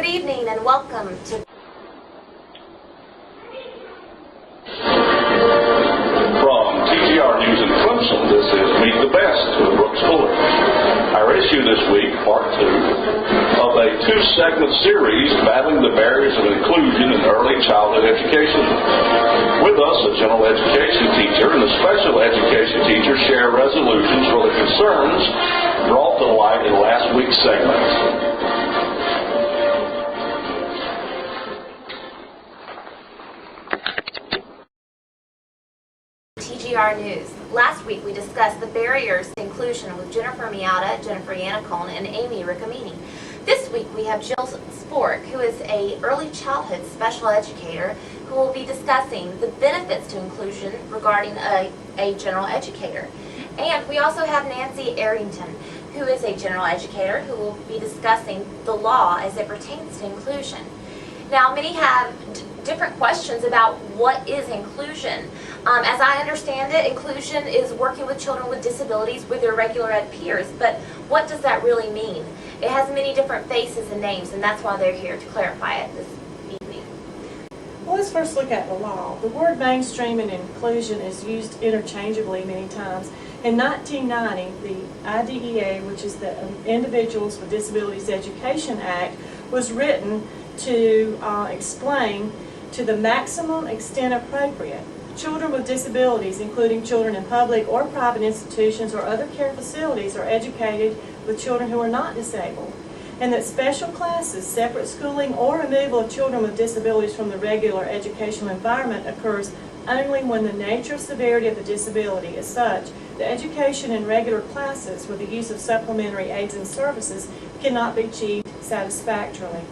Good evening and welcome to From TGR News in Clemson, this is Meet the Best with Brooks Fuller. Our issue this week, part 2, of a 2-segment series battling the barriers of inclusion in early childhood education. With us, a general education teacher and a special education teacher share resolutions for the concerns brought to light in last week's segment. TGR News. Last week we discussed the barriers to inclusion with Jennifer Miata, Jennifer Yannicone, and Amy Riccomini. This week we have Jill Spork, who is a early childhood special educator, who will be discussing the benefits to inclusion regarding a general educator. And we also have Nancy Arrington, who is a general educator, who will be discussing the law as it pertains to inclusion. Now, many have different questions about what is inclusion. As I understand it, inclusion is working with children with disabilities with their regular ed peers, but what does that really mean? It has many different faces and names, and that's why they're here to clarify it this evening. Well, let's first look at the law. The word mainstream and inclusion is used interchangeably many times. In 1990, the IDEA, which is the Individuals with Disabilities Education Act, was written to explain to the maximum extent appropriate. Children with disabilities, including children in public or private institutions or other care facilities, are educated with children who are not disabled, and that special classes, separate schooling, or removal of children with disabilities from the regular educational environment occurs only when the nature and severity of the disability is such that education in regular classes with the use of supplementary aids and services cannot be achieved satisfactorily.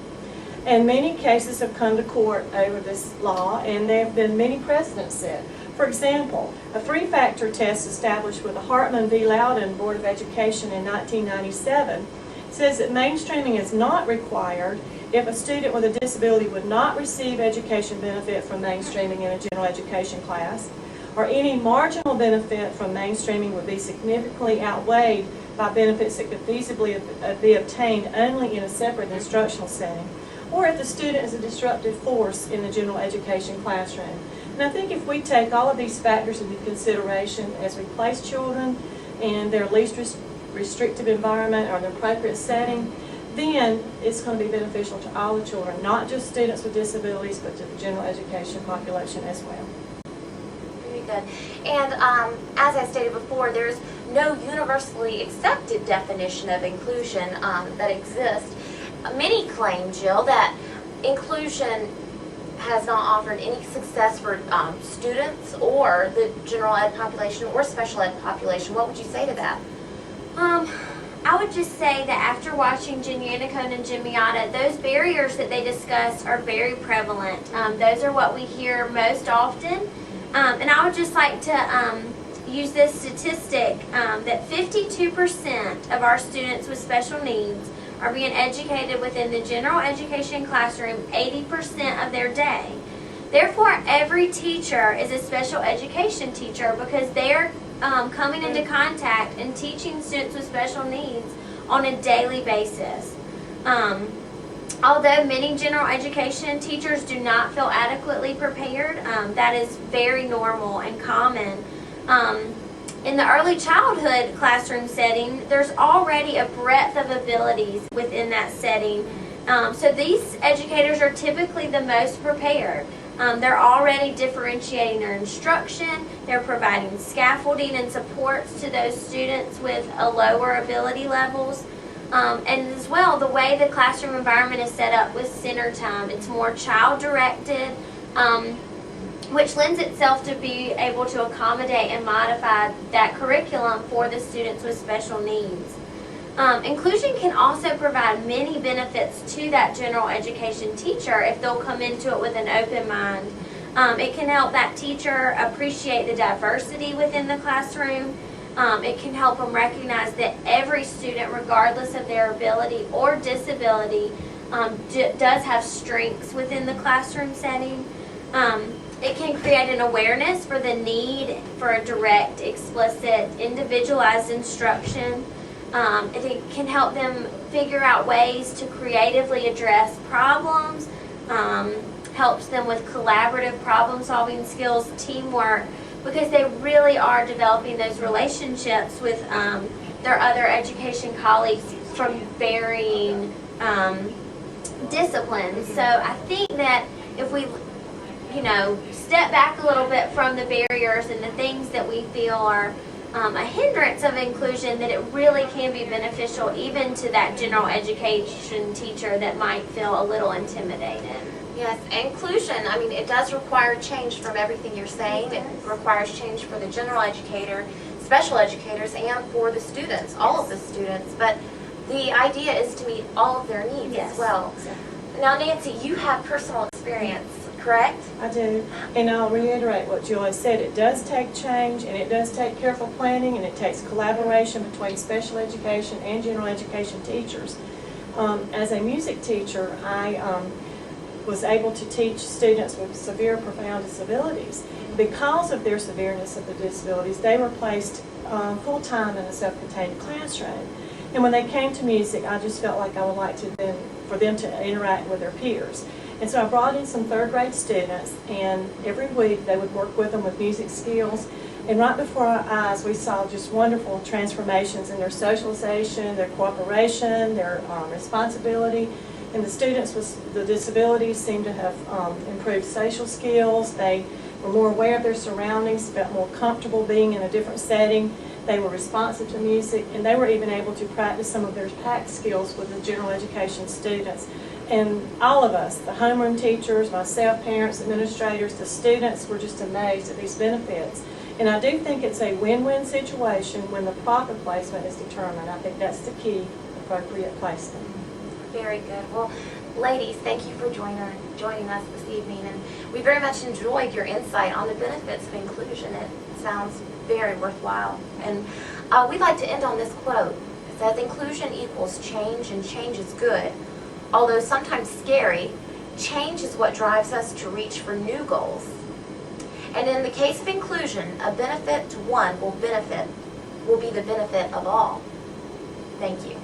And many cases have come to court over this law, and there have been many precedents set. For example, a 3-factor test established with the Hartman v. Loudon Board of Education in 1997 says that mainstreaming is not required if a student with a disability would not receive education benefit from mainstreaming in a general education class, or any marginal benefit from mainstreaming would be significantly outweighed by benefits that could feasibly be obtained only in a separate instructional setting, or if the student is a disruptive force in the general education classroom. And I think if we take all of these factors into consideration as we place children in their least restrictive environment or the appropriate setting, then it's going to be beneficial to all the children, not just students with disabilities, but to the general education population as well. Very good. And as I stated before, there's no universally accepted definition of inclusion that exists. Many claim, Jill, that inclusion has not offered any success for students or the general ed population or special ed population. What would you say to that? I would just say that after watching Jen Yannicone and Jen Miata, those barriers that they discuss are very prevalent. Those are what we hear most often. And I would just like to use this statistic that 52% of our students with special needs are being educated within the general education classroom 80% of their day. Therefore, every teacher is a special education teacher because they're coming into contact and teaching students with special needs on a daily basis. Although many general education teachers do not feel adequately prepared, that is very normal and common. In the early childhood classroom setting, there's already a breadth of abilities within that setting. So these educators are typically the most prepared. They're already differentiating their instruction. They're providing scaffolding and supports to those students with a lower ability levels. And as well, the way the classroom environment is set up with center time, it's more child-directed, which lends itself to be able to accommodate and modify that curriculum for the students with special needs. Inclusion can also provide many benefits to that general education teacher if they'll come into it with an open mind. It can help that teacher appreciate the diversity within the classroom. It can help them recognize that every student, regardless of their ability or disability, does have strengths within the classroom setting. It can create an awareness for the need for a direct, explicit, individualized instruction. It can help them figure out ways to creatively address problems, helps them with collaborative problem-solving skills, teamwork, because they really are developing those relationships with their other education colleagues from varying disciplines. So I think that if we, step back a little bit from the barriers and the things that we feel are a hindrance of inclusion, that it really can be beneficial even to that general education teacher that might feel a little intimidated. Yes, inclusion, it does require change from everything you're saying. It requires change for the general educator, special educators, and for the students, all of the students. But the idea is to meet all of their needs as well. Now, Nancy, you have personal experience, correct? I do, and I'll reiterate what Julie said. It does take change, and it does take careful planning, and it takes collaboration between special education and general education teachers. As a music teacher, I was able to teach students with severe, profound disabilities. Because of their severeness of the disabilities, they were placed full-time in a self-contained classroom. And when they came to music, I just felt like I would like for them to interact with their peers. And so I brought in some third grade students, and every week they would work with them with music skills. And right before our eyes, we saw just wonderful transformations in their socialization, their cooperation, their responsibility. And the students with the disabilities seemed to have improved social skills. They were more aware of their surroundings, felt more comfortable being in a different setting. They were responsive to music, and they were even able to practice some of their PAC skills with the general education students. And all of us, the homeroom teachers, myself, parents, administrators, the students were just amazed at these benefits. And I do think it's a win-win situation when the proper placement is determined. I think that's the key, appropriate placement. Very good. Well, ladies, thank you for joining us this evening, and we very much enjoyed your insight on the benefits of inclusion. It sounds very worthwhile. And we'd like to end on this quote. It says, "Inclusion equals change, and change is good. Although sometimes scary, change is what drives us to reach for new goals. And in the case of inclusion, a benefit to one will be the benefit of all." Thank you.